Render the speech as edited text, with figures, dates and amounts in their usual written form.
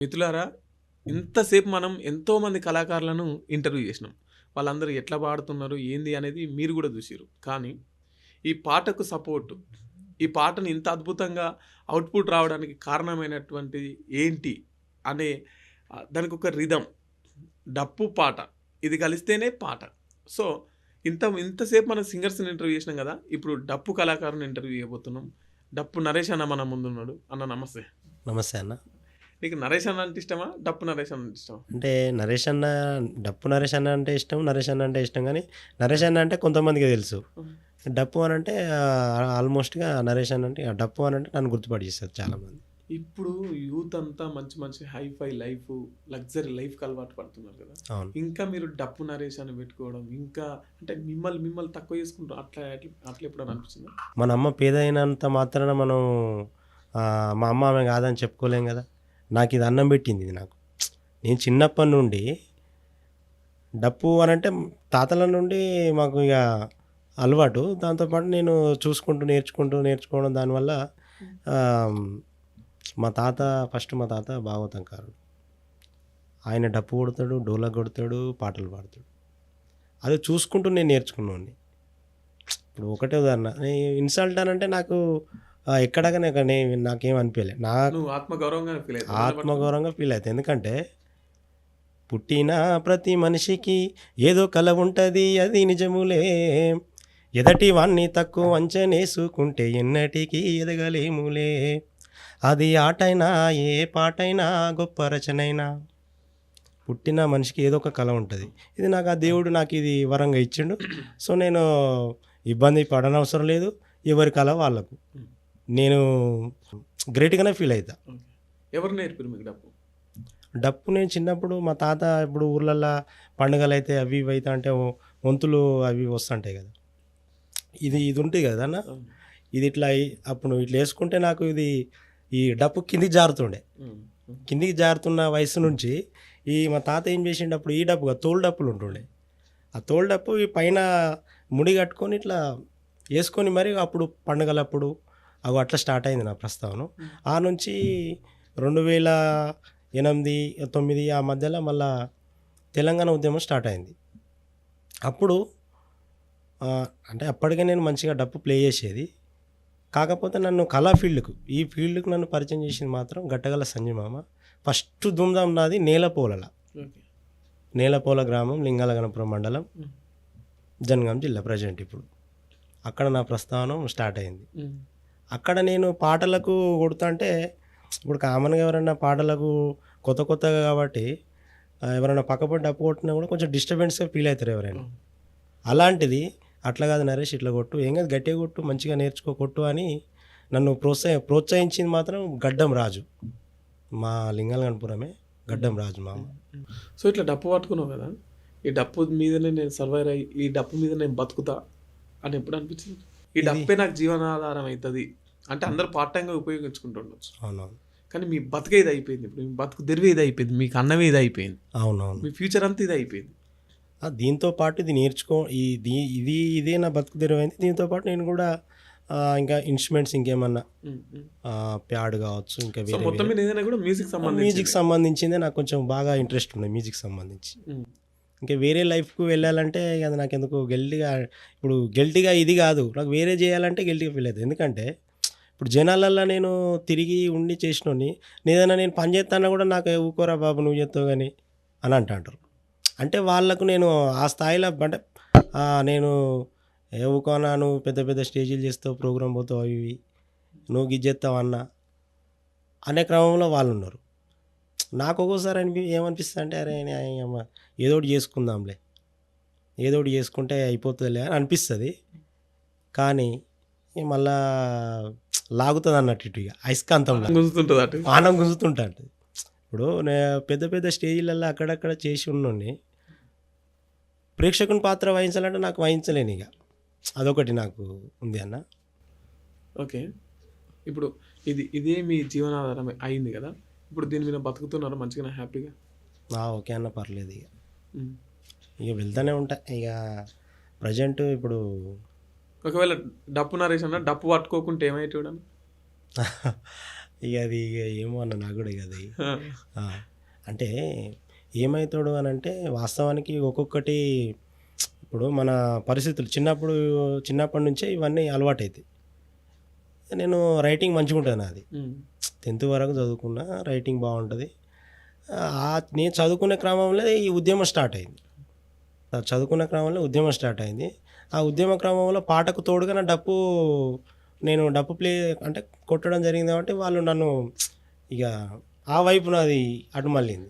మిత్రులారా, ఇంతసేపు మనం ఎంతోమంది కళాకారులను ఇంటర్వ్యూ చేసినాం. వాళ్ళందరూ ఎట్లా పాడుతున్నారు, ఏంది అనేది మీరు గూడా జూసిర్రు. కానీ, ఈ పాటకు సపోర్ట్, ఈ పాటను ఇంత అద్భుతంగా అవుట్‌పుట్ రావడానికి కారణమైనటువంటిది ఏంటి అనే దానికొక రిథమ్, డప్పు, పాట ఇది కలిస్తేనే పాట. సో, ఇంతసేపు మనం సింగర్స్‌ని ఇంటర్వ్యూ చేసినాం గదా! ఇప్పుడు డప్పు కళాకారుని ఇంటర్వ్యూ చేయబోతున్నాం. డప్పు నరేష్ అన్న మన ముందున్నాడు. అన్న నమస్తే. నమస్తే అన్న. నీకు నరేష్ అన్న అంటే ఇష్టమా? డప్పు నరేష్ అన్న అంటే ఇష్టమా? అంటే నరేష్ అన్న, డప్పు నరేష్ అన్న అంటే ఇష్టం. నరేష్ అన్న అంటే ఇష్టం గానీ, నరేష్ అన్న అంటే కొంతమందికి తెలుసు. హ్మ్. డప్పు అనంటే ఆల్మోస్ట్‌గా నరేష్ అన్న అంటే డప్పు అనంటే నన్ను గుర్తుపట్టేస్తారు చాలామంది. ఇప్పుడు యూత్ అంతా మంచి మంచి హైఫై లైఫ్, లగ్జరీ లైఫ్‌కి అలవాటు పడుతున్నారు కదా! అవును. ఇంకా మీరు డప్పు నరేష్ అని పెట్టుకోవడం, ఇంకా అంటే మిమ్మల్ని తక్కువ చేసుకుంటారు. అట్లా ఎప్పుడైనా అనిపించిందా? మన అమ్మ పేదయినంత మాత్రాన మనం మా అమ్మ ఆమె కాదని చెప్పుకోలేం గదా! నాకిది అన్నం పెట్టింది ఇది నాకు. నేను చిన్నప్పటి నుండి డప్పు అనంటే తాతల నుండి మాకు ఇగ అలవాటు. దాంతో పాటు నేను చూసుకుంటూ, నేర్చుకోవడం దానివల్ల హ్మ్. ఆహ్, మా తాత భాగవతంకారుడు. ఆయన డప్పు కొడతాడు, డోలక్ కొడతాడు, పాటలు పాడతాడు. అది చూసుకుంటూ నేను నేర్చుకున్నోడిని. ఇప్పుడు ఒకటే ఉదాహరణ ఇన్సల్ట్ అనంటే నాకు ఎక్కడ గాని నాకేం అనిపియలే. నాకు నువ్వు ఆత్మగౌరవంగానే ఫీల్ అయితావా దాన్ని పట్టుకొని? ఆత్మగౌరవంగా ఫీల్ అయితా. ఎందుకంటే పుట్టిన ప్రతి మనిషికి ఏదో కల ఉంటది అది నిజములే. ఎదటి వాన్ని తక్కువ అంచనేసుకుంటే ఎన్నటికీ ఎదగలేములే. అది ఆటైనా ఏ పాటైనా గొప్ప రచనైనా పుట్టిన మనిషికి ఏదో ఒక కల ఉంటది. ఇది నాకు ఆ దేవుడు నాకిది వరంగా ఇచ్చిండు. సో, నేను ఇబ్బంది పడనవసరం లేదు. ఎవరి కల వాళ్ళకు. హ్మ్. నేను గ్రేట్‌గానే ఫీల్ అయితా. ఓకే. ఎవరు నేర్పిర్రు మీకు డప్పు? డప్పు నేను చిన్నప్పుడు మా తాత ఇప్పుడు ఊర్లల్లా పండుగలైతే అవి ఇవి అయితా అంటే వంతులు అవి వస్తుంటాయి గదా! ఇది ఉంటది గదన్న. అవును. ఇది ఇట్లా అప్పుడు ఇట్లా యేసుకుంటే నాకు ఈ డప్పు కిందికి జారుతుండే. హ్మ్. హ్మ్. కిందికి జారుతున్న వయసు నుంచి మా తాత ఏం చేసిండు అప్పుడు ఈ డప్పు కాదు తోలు డప్పులు ఉంటుండే. ఆ తోలు డప్పు ఈ పైన ముడి కట్టుకొని ఇట్లా యేసుకొని మరి అప్పుడు పండుగలప్పుడు అట్లా స్టార్ట్ అయింది నా ప్రస్థానం. హ్మ్. ఆ నుంచి 2008, 9 ఆ మధ్యలో మళ్ళా తెలంగాణ ఉద్యమం స్టార్ట్ అయింది. అప్పుడు అంటే అప్పటికే నేను మంచిగా డప్పు ప్లే చేసేది. కాకపోతే నన్ను కళా ఫీల్డ్‌కు ఈ ఫీల్డ్‌కి నన్ను పరిచయం చేసింది మాత్రం గట్టగల సంజయ్ మామ. ఫస్ట్ ధూమ్‌ధాం నాది నేలపోలల. ఓకే. నేలపోల గ్రామం లింగాలగనపురం మండలం, హ్మ్. జనగాం జిల్లా ప్రెజెంట్ ఇప్పుడు. అక్కడ నా ప్రస్థానం స్టార్ట్ అయింది. హ్మ్. అక్కడ నేను పాటలకు కొడుతుంటే ఇప్పుడు కామన్‌గా ఎవరైనా పాటలకు కొత్తగా కాబట్టి ఎవరైనా పక్కపొంటి డప్పు కొట్టినా కూడా కొంచెం డిస్టర్బెన్స్‌గా ఫీల్ అయితారు ఎవరైనా. అవును. అలాంటిది అట్లా కాదు నరేష్ ఇట్లా కొట్టు, ఏం కాదు గట్టిగా కొట్టు, మంచిగా నేర్చుకో కొట్టు అని నన్ను ప్రోత్సహించింది మాత్రం గడ్డం రాజు. మా లింగాలగనపురమే హ్మ్. గడ్డం రాజు మామ. హ్మ్. హ్మ్. సో, ఇట్లా డప్పు పట్టుకున్నావు గదా! ఈ డప్పు మీదనే నేను సర్వైవ్ అయ్యి, ఈ డప్పు మీద నేను బతుకుతా అని ఎప్పుడు అనిపించింది? ఈ ఇది డప్పే నాకు జీవనాధారం అయితది. అంటే అందరూ పార్ట్ టైమ్‌గా ఉపయోగించుకుంటుండొచ్చు. అవునవును. కానీ మీ బతుకే ఇదయిపోయింది. ఇప్పుడు మీ బతుకు తెరువే ఇదయిపోయింది. మీకు అన్నమే ఇదయిపోయింది. అవునవును. మీ ఫ్యూచర్ అంతా ఇదయిపోయింది. దీంతో పాటు ఇది నేర్చుకో ఇదే నా బతుకు తెరువైంది. దీంతో పాటు నేను కూడా ఇంకా ఇన్‌స్ట్రుమెంట్స్ ఇంకేమన్నా హ్మ్. హ్మ్. ప్యాడ్ కావచ్చు, ఇంకా సో, వేరే మొత్తం వేరే మీద ఏదైనా కూడా మ్యూజిక్ మ్యూజిక్ సంబంధించిందే. సంబంధించిందే నాకు కొంచెం బాగా ఇంట్రెస్ట్ ఉంది మ్యూజిక్ సంబంధించి. హ్మ్. ఇంకా వేరే లైఫ్‌కి వెళ్ళాలంటే అది నాకెందుకో గిల్టీగా ఇది కాదు. నాకు వేరే చేయాలంటే గిల్టీగా ఫీల్ అయితా. ఎందుకంటే ఇప్పుడు జనాలల్ల నేను తిరిగి ఉండి చేసినోడిని. నేనేదైనా పని చేత్తన్నా కూడా నాకు "ఊకోరా బాబు నువ్వు చేత్తవు గాని" అని అంటాంటారు. అంటే వాళ్ళకు నేను ఆ స్థాయిలో అంటే నేను ఊకో అన్న నువ్వు పెద్ద పెద్ద స్టేజీలు చేస్తావు, ప్రోగ్రామ్ పోతావు అవి ఇవి. నువ్వు గిది చేస్తావు అన్న అనే క్రమంలో వాళ్ళున్నారు. నాకు ఒక్కోసారి ఏమనిపిస్తదంటే అరే నీయమ్మ ఏదో ఒకటి చేసుకుందాంలే. ఏదో ఒకటి చేసుకుంటే అయిపోతదిలే అని అనిపిస్తది. కానీ మళ్ళా లాగుతదన్నట్టు ఇటు ఇగ అయస్కాంతంలా. గుంజుతుంటది అటు. పానం గుంజుతుంటాంటది. ఇప్పుడు పెద్ద పెద్ద స్టేజ్‌లల్ల అక్కడక్కడ చేసి ఉన్నోడిని ప్రేక్షకుని పాత్ర వహించాలంటే నాకు వహించలేనిగ. అదొకటి నాకు ఉంది అన్న. ఓకే. ఇప్పుడు ఇదే మీ జీవనాధారం అయింది గదా! ఇప్పుడు దీని మీద బతుకుతున్నారా మంచిగానే హ్యాపీగా? ఓకే అన్న పర్లేదిగ. హ్మ్. ఇగ వెళ్తానే ఉంటా. ప్రెజెంట్ ఇప్పుడు ఒకవేళ డప్పు నరేష్ అన్న డప్పు పట్టుకోకుంటే ఏమయ్యేటోడన్న? ఇక అది ఇక ఏమో అన్న నాకు కూడా ఇక అది ఆ! ఆ, అంటే ఏమవుతాడు అని అంటే వాస్తవానికి ఒక్కొక్కటి ఇప్పుడు మన పరిస్థితులు చిన్నప్పటి నుంచే ఇవన్నీ అలవాటైతాయి. నేను రైటింగ్ మంచిగా ఉంటుంది నాది. హ్మ్. 10th వరకు చదువుకున్నా, రైటింగ్ బాగుంటుంది. నేను చదువుకునే క్రమంలో ఈ ఉద్యమం స్టార్ట్ అయింది. చదువుకునే క్రమంలో ఉద్యమం స్టార్ట్ అయింది. ఆ ఉద్యమ క్రమంలో పాటకు తోడుగా నేను డప్పు ప్లే అంటే కొట్టడం జరిగింది కాబట్టి వాళ్ళు నన్ను ఇక ఆ వైపు నాది అటు మళ్ళింది.